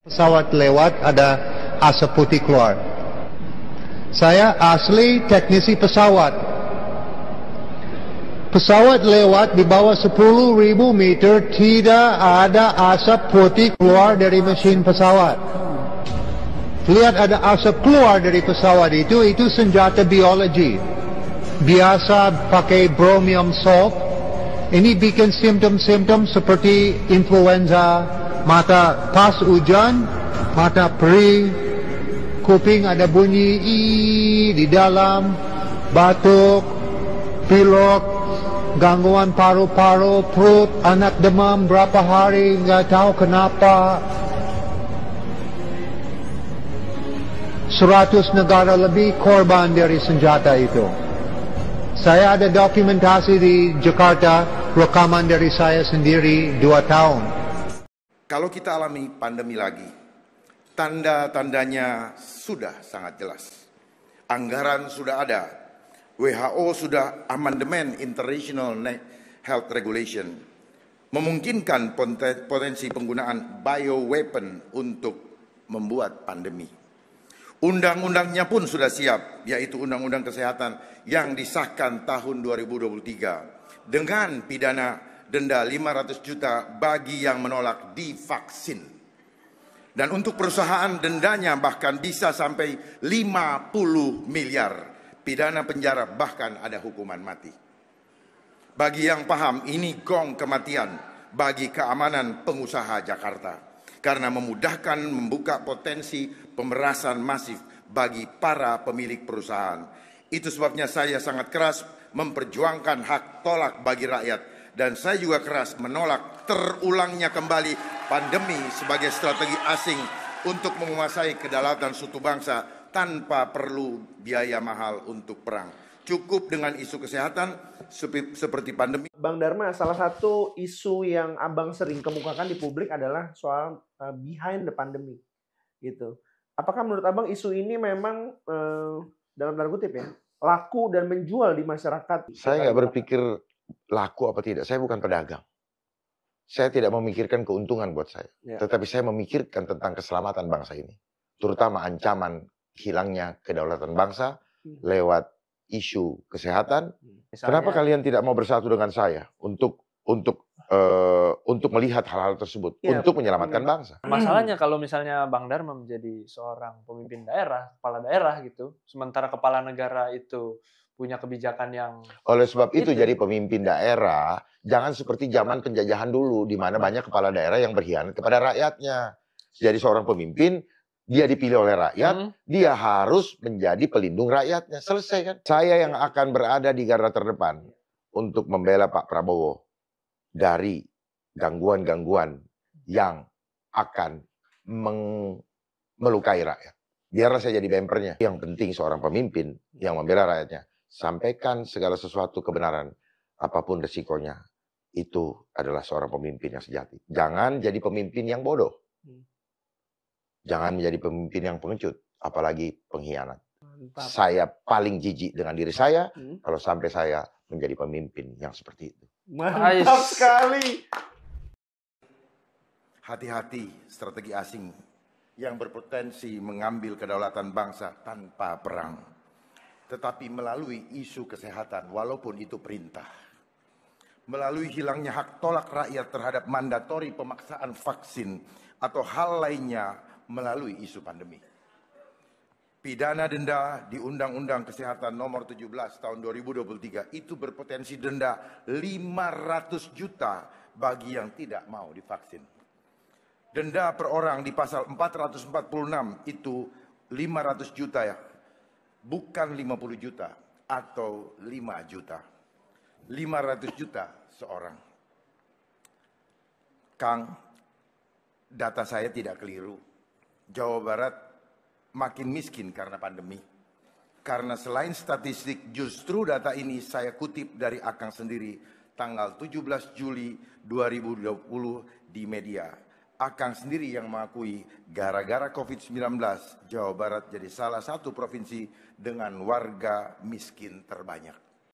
Pesawat lewat ada asap putih keluar. Saya asli teknisi pesawat. Pesawat lewat di bawah 10.000 meter tidak ada asap putih keluar dari mesin pesawat. Lihat ada asap keluar dari pesawat itu senjata biologi. Biasa pakai bromium salt. Ini bikin simptom-simptom seperti influenza, mata pas hujan, mata perih, kuping ada bunyi di dalam, batuk, pilek, gangguan paru-paru, perut, anak demam berapa hari, nggak tahu kenapa. 100 negara lebih korban dari senjata itu. Saya ada dokumentasi di Jakarta, rekaman dari saya sendiri 2 tahun. Kalau kita alami pandemi lagi, tanda-tandanya sudah sangat jelas. Anggaran sudah ada, WHO sudah amandemen International Health Regulation, memungkinkan potensi penggunaan bioweapon untuk membuat pandemi. Undang-undangnya pun sudah siap, yaitu Undang-Undang Kesehatan yang disahkan tahun 2023 dengan pidana denda 500 juta bagi yang menolak divaksin. Dan untuk perusahaan dendanya bahkan bisa sampai 50 miliar, pidana penjara, bahkan ada hukuman mati. Bagi yang paham, ini gong kematian bagi keamanan pengusaha Jakarta. Karena memudahkan membuka potensi pemerasan masif bagi para pemilik perusahaan. Itu sebabnya saya sangat keras memperjuangkan hak tolak bagi rakyat. Dan saya juga keras menolak terulangnya kembali pandemi sebagai strategi asing untuk menguasai kedaulatan suatu bangsa tanpa perlu biaya mahal untuk perang. Cukup dengan isu kesehatan seperti pandemi. Bang Dharma, salah satu isu yang Abang sering kemukakan di publik adalah soal behind the pandemic, gitu. Apakah menurut Abang isu ini memang dalam tanda kutip ya laku dan menjual di masyarakat? Saya nggak berpikir laku apa tidak. Saya bukan pedagang. Saya tidak memikirkan keuntungan buat saya, tetapi saya memikirkan tentang keselamatan bangsa ini, terutama ancaman hilangnya kedaulatan bangsa lewat isu kesehatan. Misalnya, kenapa kalian tidak mau bersatu dengan saya untuk melihat hal-hal tersebut, untuk menyelamatkan bangsa? Masalahnya kalau misalnya Bang Dharma menjadi seorang pemimpin daerah, kepala daerah gitu, sementara kepala negara itu punya kebijakan yang... Oleh sebab itu jadi pemimpin daerah, jangan seperti zaman penjajahan dulu, di mana banyak kepala daerah yang berkhianat kepada rakyatnya. Jadi seorang pemimpin, dia dipilih oleh rakyat, dia harus menjadi pelindung rakyatnya. Selesai kan? Saya yang akan berada di garda terdepan untuk membela Pak Prabowo dari gangguan-gangguan yang akan melukai rakyat. Biarlah saya jadi bempernya. Yang penting seorang pemimpin yang membela rakyatnya, sampaikan segala sesuatu kebenaran, apapun resikonya. Itu adalah seorang pemimpin yang sejati. Jangan jadi pemimpin yang bodoh. Jangan menjadi pemimpin yang pengecut, apalagi pengkhianat. Mantap. Saya paling jijik dengan diri saya kalau sampai saya menjadi pemimpin yang seperti itu. Mantap sekali. Hati-hati strategi asing yang berpotensi mengambil kedaulatan bangsa tanpa perang, tetapi melalui isu kesehatan, walaupun itu perintah. Melalui hilangnya hak tolak rakyat terhadap mandatori pemaksaan vaksin atau hal lainnya melalui isu pandemi. Pidana denda di Undang-Undang Kesehatan nomor 17 tahun 2023 itu berpotensi denda 500 juta bagi yang tidak mau divaksin. Denda per orang di pasal 446 itu 500 juta ya, bukan 50 juta atau 5 juta. 500 juta seorang. Kang, data saya tidak keliru. Jawa Barat makin miskin karena pandemi. Karena selain statistik, justru data ini saya kutip dari Akang sendiri tanggal 17 Juli 2020 di media. Akang sendiri yang mengakui gara-gara COVID-19 Jawa Barat jadi salah satu provinsi dengan warga miskin terbanyak.